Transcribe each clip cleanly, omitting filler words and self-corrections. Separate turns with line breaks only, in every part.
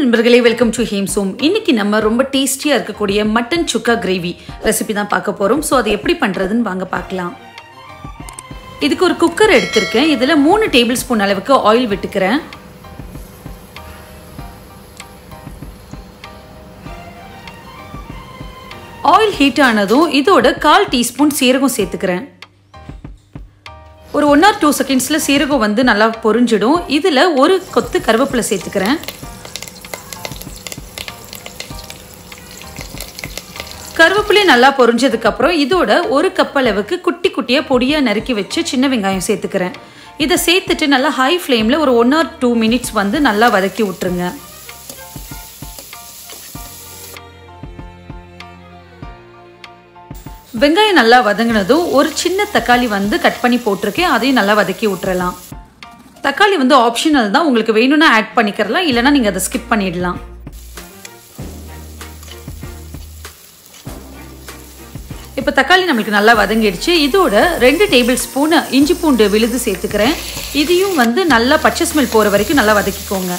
நண்பர்களே, welcome to ham Som. இன்னைக்கு நம்ம ரொம்ப டேஸ்டியா இருக்கக்கூடிய மட்டன் சுக்கா கிரேவி ரெசிபி தான் பார்க்க போறோம். ஸோ அது எப்படி பண்றதுன்னு வாங்க பார்க்கலாம். இதுக்கு ஒரு குக்கர் எடுத்திருக்கேன். இதில் 3 டேபிள் ஸ்பூன் அளவுக்கு ஆயில் விட்டுக்கிறேன். ஆயில் ஹீட் ஆனதும் இதோட 1/4 டீஸ்பூன் சீரகம் சேர்த்துக்கிறேன். ஒரு 1 or 2 செகண்ட்ஸில் சீரகம் வந்து நல்லா பொரிஞ்சிடும். இதில் ஒரு கொத்து கருவேப்பிலை சேர்த்துக்கிறேன். கருவேப்பிலை நல்லா பொரிஞ்சதுக்கு அப்புறம் இதோட 1 கப் அளவுக்கு குட்டி குட்டியா பொடியா நறுக்கி வச்சு சின்ன வெங்காயம் சேர்த்துக்கிறேன். இதை சேர்த்துட்டு நல்லா ஹை ஃப்ளேமில் ஒரு 1 or 2 மினிட்ஸ் வந்து நல்லா வதக்கி விட்டுருங்க. வெங்காயம் நல்லா வதங்கினதும் ஒரு சின்ன தக்காளி வந்து கட் பண்ணி போட்டிருக்கேன். அதையும் நல்லா வதக்கி விட்டுறலாம். தக்காளி வந்து ஆப்ஷனல் தான், உங்களுக்கு வேணும்னா ஆட் பண்ணிக்கிறலாம், இல்லைன்னா நீங்கள் அதை ஸ்கிப் பண்ணிடலாம். இப்போ தக்காளி நம்மளுக்கு நல்லா வதங்கிடுச்சு. இதோட 2 டேபிள் ஸ்பூன் இஞ்சி பூண்டு விழுது சேர்த்துக்கிறேன். இதையும் வந்து நல்லா பச்சை ஸ்மெல் போகிற வரைக்கும் நல்லா வதக்கிக்கோங்க.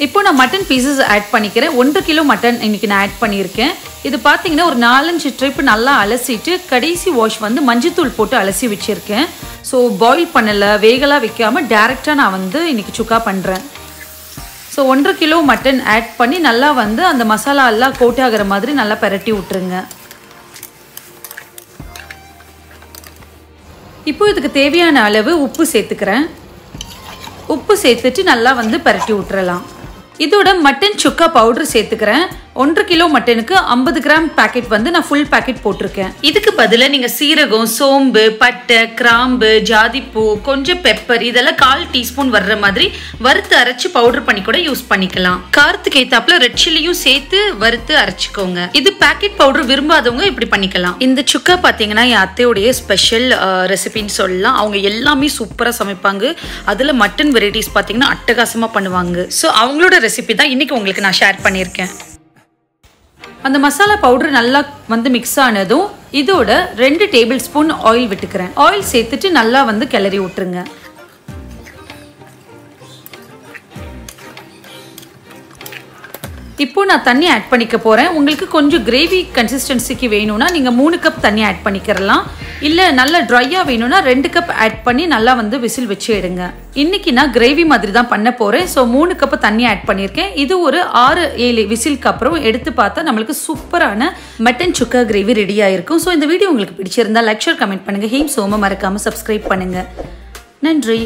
இப்போ நான் மட்டன் பீசஸ் ஆட் பண்ணிக்கிறேன். 1 கிலோ மட்டன் இன்னைக்கு நான் ஆட் பண்ணியிருக்கேன். இது பார்த்தீங்கன்னா ஒரு 4-5 ட்ரிப் நல்லா அலசிட்டு கடைசி வாஷ் வந்து மஞ்சத்தூள் போட்டு அலசி வச்சுருக்கேன். ஸோ பாயில் பண்ணலை, வேகலாம் வைக்காமல் டேரெக்டாக நான் வந்து இன்னைக்கு சுக்கா பண்ணுறேன். ஸோ 1 கிலோ மட்டன் ஆட் பண்ணி நல்லா வந்து அந்த மசாலா எல்லாம் கோட் ஆகிற மாதிரி நல்லா பரட்டி விட்டுருங்க. இப்போ இதுக்கு தேவையான அளவு உப்பு சேர்த்துக்கிறேன். உப்பு சேர்த்துட்டு நல்லா வந்து பரட்டி விட்டுறலாம். இதோட மட்டன் சுக்கா பவுடர் சேர்த்துக்கிறேன். 1 கிலோ மட்டனுக்கு 50 கிராம் பேக்கெட் வந்து நான் ஃபுல் பேக்கெட் போட்டிருக்கேன். இதுக்கு பதிலாக நீங்கள் சீரகம், சோம்பு, பட்டை, கிராம்பு, ஜாதிப்பூ, கொஞ்சம் பெப்பர் இதெல்லாம் 1/4 டீஸ்பூன் வர்ற மாதிரி வறுத்து அரைச்சு பவுடர் பண்ணி கூட யூஸ் பண்ணிக்கலாம். காரத்துக்கு ஏத்தாப்புல ரெட் சில்லியும் சேர்த்து வறுத்து அரைச்சிக்கோங்க. இது பேக்கெட் பவுடர் விரும்பாதவங்க இப்படி பண்ணிக்கலாம். இந்த சுக்கா பார்த்தீங்கன்னா என் அத்தையோடைய ஸ்பெஷல் ரெசிபின்னு சொல்லலாம். அவங்க எல்லாமே சூப்பராக சமைப்பாங்க. அதில் மட்டன் வெரைட்டிஸ் பார்த்தீங்கன்னா அட்டகாசமாக பண்ணுவாங்க. ஸோ அவங்களோட ரெசிபி தான் இன்னைக்கு உங்களுக்கு நான் ஷேர் பண்ணியிருக்கேன். அந்த மசாலா பவுடர் நல்லா வந்து மிக்ஸ் ஆனதும் இதோட 2 டேபிள் ஸ்பூன் ஆயில் விட்டுக்கிறேன். ஆயில் சேர்த்துட்டு நல்லா வந்து கிளறி விட்டுருங்க. இப்போ நான் தண்ணி ஆட் பண்ணிக்க போகிறேன். உங்களுக்கு கொஞ்சம் கிரேவி கன்சிஸ்டன்சிக்கு வேணும்னா நீங்கள் 3 கப் தண்ணி ஆட் பண்ணிக்கிறலாம். இல்லை நல்லா ட்ரையாக வேணும்னா 2 கப் ஆட் பண்ணி நல்லா வந்து விசில் வச்சு எடுங்க. இன்னைக்கு நான் கிரேவி மாதிரி தான் பண்ண போகிறேன். ஸோ 3 கப் தண்ணி ஆட் பண்ணியிருக்கேன். இது ஒரு 6-7 விசிலுக்கு அப்புறம் எடுத்து பார்த்தா நம்மளுக்கு சூப்பரான மட்டன் சுக்கா கிரேவி ரெடி ஆயிருக்கும். ஸோ இந்த வீடியோ உங்களுக்கு பிடிச்சிருந்தா லைக், ஷேர், கமெண்ட் பண்ணுங்கள். ஹேம் சோமை மறக்காமல் சப்ஸ்கிரைப் பண்ணுங்கள். நன்றி.